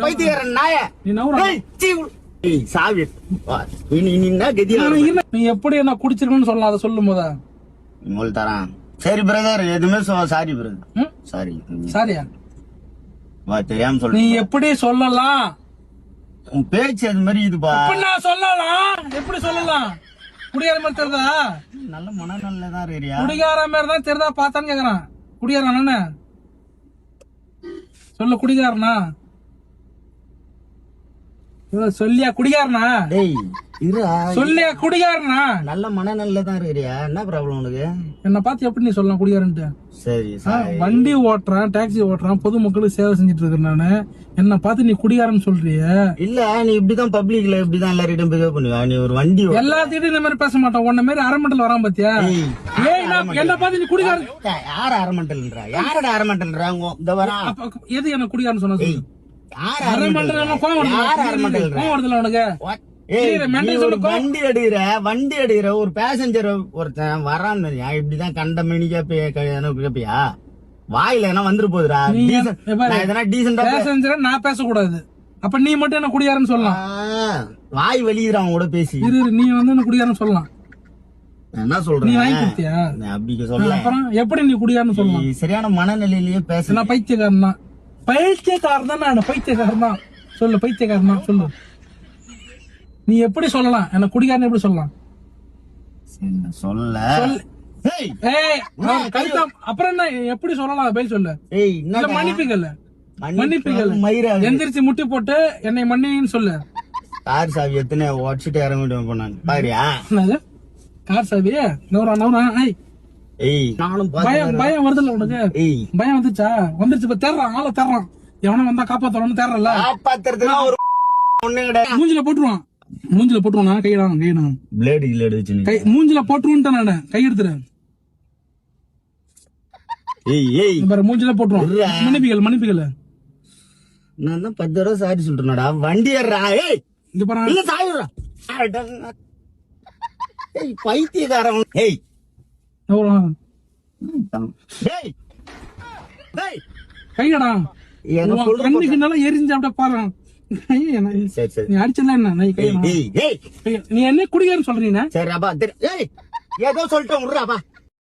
பைத்தியக்காரன் நாய. நீ நவுறா. ஏய் சாவி. நீ என்ன கதியா? நீ எப்படி என்ன குடிச்சிருக்கணும்னு சொல்லலாம், அதை சொல்லும் போதா மோல் தரான். சரி பிரதர், எதுவுமே சாரி பிரதர். சாரி. சாரியா? வா தெரியாம சொல்ல. நீ எப்படி சொல்லலாம்? உன் பேச்சு அது மாதிரி இதுப்பா. நான் சொல்லலாம், எப்படி சொல்லலாம்? குடிகார மாதிரி தெரியுதா? நல்ல மனநல்லதான் இருக்கறியா? குடிகார மாதிரி தான் தெரியுதா பார்த்தான்னு கேக்குறான். குடிகாரன் சொல்ல, குடிகாரனா சொல்லியா? குடிகாரனா? டேய் இருடா. சொல்லியா குடிகாரனா? நல்ல மனநல்லதான் இருக்கறியா? என்ன ப்ராப்ளம் உனக்கு? என்ன பார்த்து எப்படி நீ சொல்லலாம் குடிகாரன்ட்டு? சரி வண்டி ஓட்டுறான், டாக்ஸி ஓட்டுறான், பொதுமக்களுக்கு சேவை செஞ்சுட்டு இருக்கேன் நானு. என்ன பார்த்து நீ குடிகாரன்னு சொல்றிய? இல்ல, நீ இப்படிதான் பப்ளிக்ல இப்படிதான் எல்லார்கிட்டும் பிஹேவ் பண்ணுவா. நீ ஒரு வண்டி எல்லாத்திட்டும் இந்த மாதிரி பேச மாட்டான். உன்ன மாதிரி அரமண்டல் வரான் பாத்தியா? என்ன பார்த்து நீ குடிகாரன்? யார் அரமண்டல்ன்றா? யாரோட அரமண்டல்ன்றா? இந்த வரா எது என்ன குடிகாரன்னு சொன்ன? சொல்லு. வண்டி எடுக்கிற ஒரு பேசஞ்சர் ஒருத்தன் வரான், இப்படிதான் கண்ட மணி கேப்பியா? வாயில என்ன வந்துரு போகுதுடா? பேசஞ்சர் நான் பேசக்கூடாது. அப்ப நீ மட்டும் என்ன குடியாரன்னு சொல்லலாம்? வாய் வெளியிறான் அவன் கூட பேசி. நீ வந்து என்ன குடியாரன்னு சொல்லலாம். என்ன சொல்ற? நீ வாங்கி கொடுத்தியா? அப்படி சொல்ல. அப்புறம் எப்படி நீ குடியாரன்னு சொல்லலாம்? சரியான மனநிலையிலேயே பேச. நான் பைத்தியக்காரன் தான். பைத்தியக்காரன் தான் நான். பைத்தியக்காரன் தான். சொல்லு, பைத்தியக்காரன் தான் சொல்லு. நீ எப்படி சொல்லலாம்? என்ன குடிகாரன் எப்படி சொல்லலாம்? சொல்ல. அப்புறம் என்ன எப்படி சொல்லலாம்? பதில் சொல்லு. மன்னிப்புகள் எந்திரிச்சு முட்டி போட்டு என்னை மன்னின்னு சொல்லு. கார் சாவி எத்தனை உடச்சிட்டு இறங்கிட்டு போனாங்க பாரியா? கார் சாவி நவரா நவரா. நானும் பயம் வருதுல்ல உனக்கு? பயம் வந்துச்சா? வந்துருச்சு. இப்ப தேர்றான், ஆளை தேர்றான். எவனும் வந்தா காப்பாத்தணும்னு தேர்றல. மூஞ்சில போட்டுருவான். மூஞ்சில போட்டுருவானா? கையிடான் கையிடான். கை மூஞ்சில போட்டுருவான்ட்டு நானு. கை எடுத்துறேன். மூஞ்சில போட்டுருவான். மன்னிப்புகள். நான் தான் 10 தடவை சாரி சொல்றேன்டா. வண்டி ஏறா. இங்க பாரு. இல்ல சாயுடா. பைத்தியக்காரன். கையடா. கண்ணுக்கு நல்லா எரிஞ்சு அப்படியே பாரு. நீ அடிச்சல என்ன? நீ என்ன குடிகாரன்னு சொல்றீங்க? சரி அப்பா ஏதோ சொல்லிட்டேன்.